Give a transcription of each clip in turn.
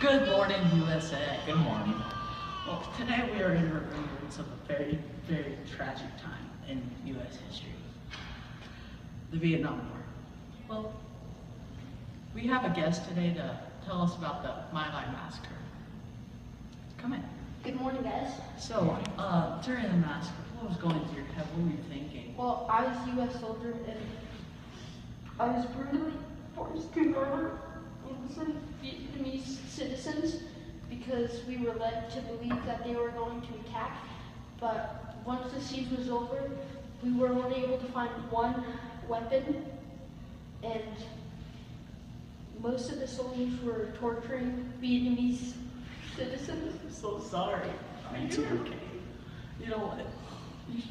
Good morning, USA. Good morning. Well, today we are in remembrance of a very, very tragic time in U.S. history, the Vietnam War. Well, we have a guest today to tell us about the My Lai massacre. Come in. Good morning, guys. So, during the massacre, what was going through your head? What were you thinking? Well, I was a U.S. soldier and I was brutally forced to murder innocent Vietnamese citizens because we were led to believe that they were going to attack. But once the siege was over, we were only able to find one weapon, and most of the soldiers were torturing Vietnamese citizens. I'm so sorry. It's okay. You know what?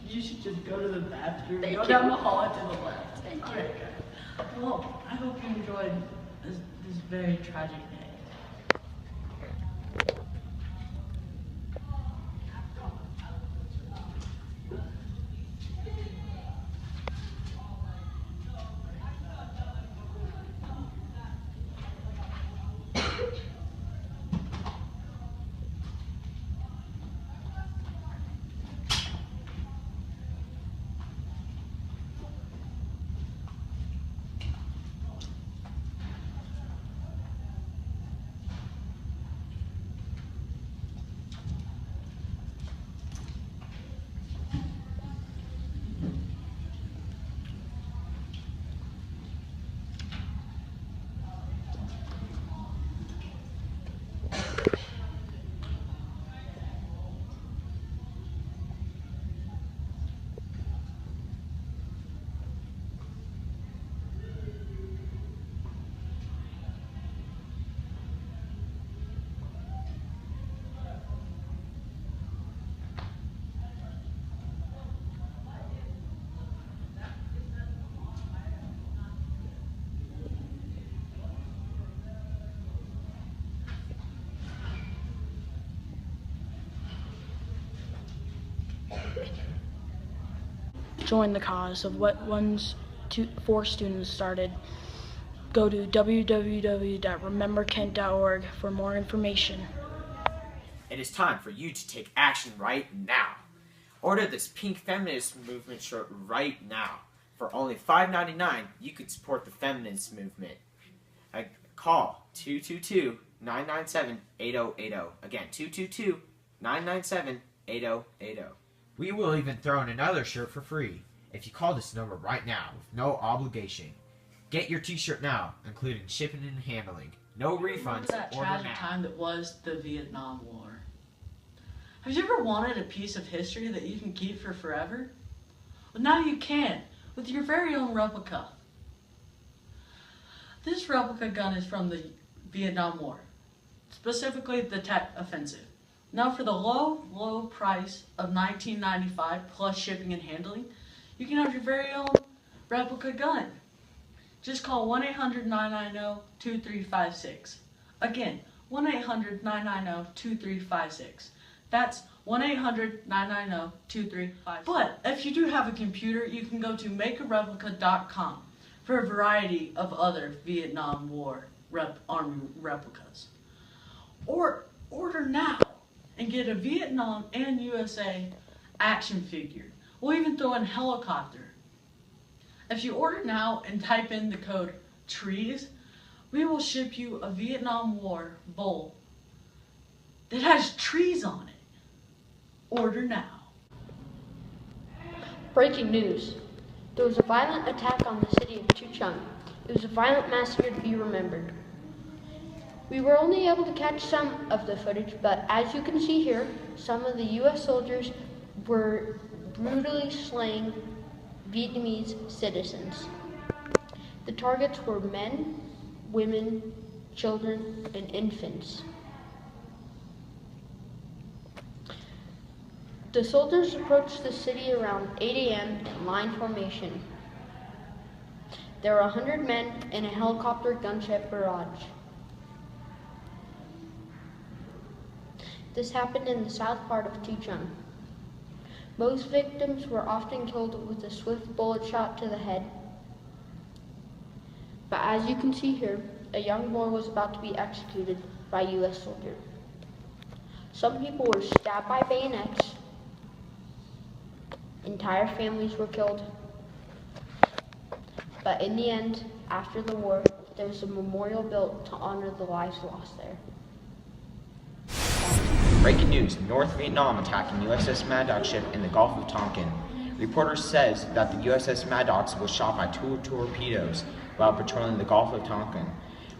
You should just go to the bathroom. Go down the hall and to the left. Thank you. All right, guys. Well, I hope you enjoyed this very tragic day. Join the cause of what four students started. Go to www.rememberkent.org for more information. It is time for you to take action right now. Order this pink feminist movement shirt right now. For only $5.99, you can support the feminist movement. Call 222-997-8080. Again, 222-997-8080. We will even throw in another shirt for free if you call this number right now with no obligation. Get your t-shirt now, including shipping and handling. No refunds. That Order tragic now. time that was the Vietnam War. Have you ever wanted a piece of history that you can keep for forever? Well, now you can, with your very own replica. This replica gun is from the Vietnam War, specifically the Tet Offensive. Now for the low price of $19.95 plus shipping and handling, you can have your very own replica gun. Just call 1-800-990-2356. Again, 1-800-990-2356. That's 1-800-990-2356. But if you do have a computer, you can go to makeareplica.com for a variety of other Vietnam War Army replicas. Or order now and get a Vietnam and USA action figure. We'll even throw in helicopter. If you order now and type in the code TREES, we will ship you a Vietnam War bowl that has trees on it. Order now. Breaking news. There was a violent attack on the city of Thu Trung. It was a violent massacre to be remembered. We were only able to catch some of the footage, but as you can see here, some of the U.S. soldiers were brutally slaying Vietnamese citizens. The targets were men, women, children, and infants. The soldiers approached the city around 8 a.m. in line formation. There were 100 men in a helicopter gunship barrage. This happened in the south part of Thu Trung. Most victims were often killed with a swift bullet shot to the head. But as you can see here, a young boy was about to be executed by a U.S. soldier. Some people were stabbed by bayonets. Entire families were killed. But in the end, after the war, there was a memorial built to honor the lives lost there. Breaking news, North Vietnam attacking USS Maddox ship in the Gulf of Tonkin. Reporters says that the USS Maddox was shot by 2 torpedoes while patrolling the Gulf of Tonkin.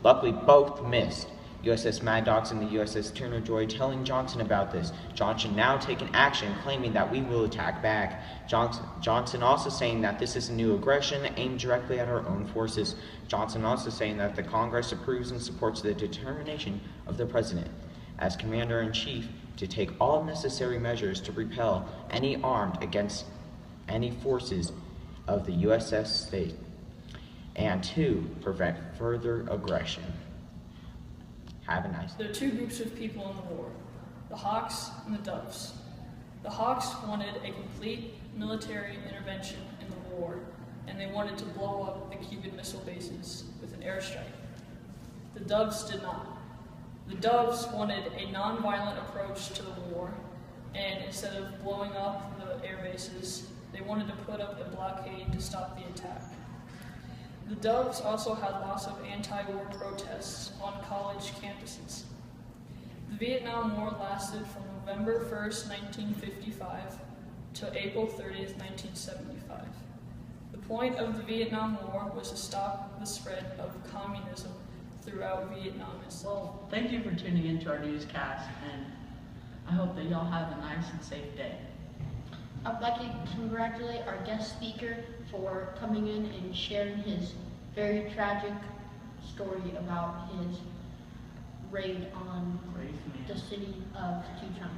Luckily, both missed. USS Maddox and the USS Turner Joy telling Johnson about this. Johnson now taking action, claiming that we will attack back. Johnson also saying that this is a new aggression aimed directly at our own forces. Johnson also saying that the Congress approves and supports the determination of the President, as Commander-in-Chief, to take all necessary measures to repel any armed against any forces of the USS state, and to prevent further aggression. Have a nice day. There are 2 groups of people in the war, the Hawks and the Doves. The Hawks wanted a complete military intervention in the war, and they wanted to blow up the Cuban Missile bases with an airstrike. The Doves did not. The Doves wanted a non-violent approach to the war, and instead of blowing up the air bases, they wanted to put up a blockade to stop the attack. The Doves also had lots of anti-war protests on college campuses. The Vietnam War lasted from November 1st, 1955 to April 30th, 1975. The point of the Vietnam War was to stop the spread of communism throughout Vietnam. Well, thank you for tuning into our newscast, and I hope that y'all have a nice and safe day. I'd like to congratulate our guest speaker for coming in and sharing his very tragic story about his raid on Brave man. the city of Chu Chang.